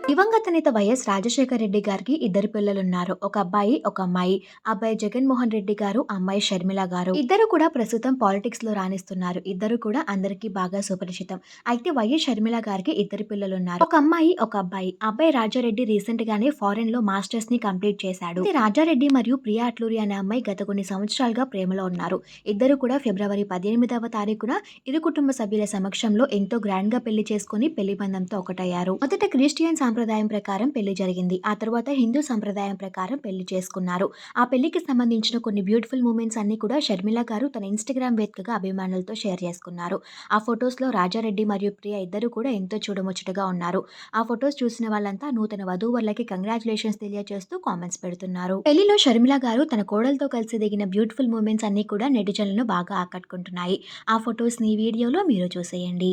దివంగత నేత వైఎస్ రాజశేఖర రెడ్డి గారికి ఇద్దరు పిల్లలున్నారు. ఒక అబ్బాయి, ఒక అమ్మాయి. అబ్బాయి జగన్మోహన్ రెడ్డి గారు, అమ్మాయి షర్మిల గారు. ఇద్దరు కూడా ప్రస్తుతం పాలిటిక్స్‌లో రాణిస్తున్నారు. ఇద్దరు కూడా అందరికీ బాగా సుపరిచితం. అయితే వైఎస్ షర్మిల గారికి ఇద్దరు పిల్లలున్నారు. ఒక అమ్మాయి, ఒక అబ్బాయి. అబ్బాయి రాజారెడ్డి రీసెంట్‌గానే ఫారెన్‌లో మాస్టర్స్‌ని కంప్లీట్ చేశాడు. అయితే రాజారెడ్డి మరియు ప్రియా అట్లూరి అనే అమ్మాయి గత కొన్ని సంవత్సరాలుగా ప్రేమలో ఉన్నారు. ఇద్దరు కూడా ఫిబ్రవరి 18వ తారీఖున ఇరు కుటుంబ సభ్యుల సమక్షంలో ఎంతో గ్రాండ్‌గా పెళ్లి చేసుకొని పెళ్లి బంధంతో ఒకటయ్యారు. మొదట క్రిస్టియన్ సాంప్రదాయం ప్రకారం పెళ్లి జరిగింది. ఆ తర్వాత హిందూ సంప్రదాయం ప్రకారం పెళ్లి చేసుకున్నారు. ఆ పెళ్లికి సంబంధించిన కొన్ని బ్యూటిఫుల్ మూమెంట్స్ అన్నీ కూడా షర్మిల గారు తన ఇన్‌స్టాగ్రామ్ వేదికగా అభిమానులతో షేర్ చేసుకున్నారు. ఆ ఫోటోస్‌లో రాజారెడ్డి మరియు ప్రియ ఇద్దరు కూడా ఎంతో చూడముచ్చటగా ఉన్నారు. ఆ ఫోటోస్ చూసిన వాళ్ళంతా నూతన వధూవరులకి కంగ్రాచ్యులేషన్స్ తెలియజేస్తూ కామెంట్స్ పెడుతున్నారు. పెళ్లిలో షర్మిల గారు తన కోడలతో కలిసి దిగిన బ్యూటిఫుల్ మూమెంట్స్ అన్నీ కూడా నెటిజన్లను బాగా ఆకట్టుకుంటున్నాయి. ఆ ఫోటోస్‌ని ఈ వీడియోలో మీరు చూసేయండి.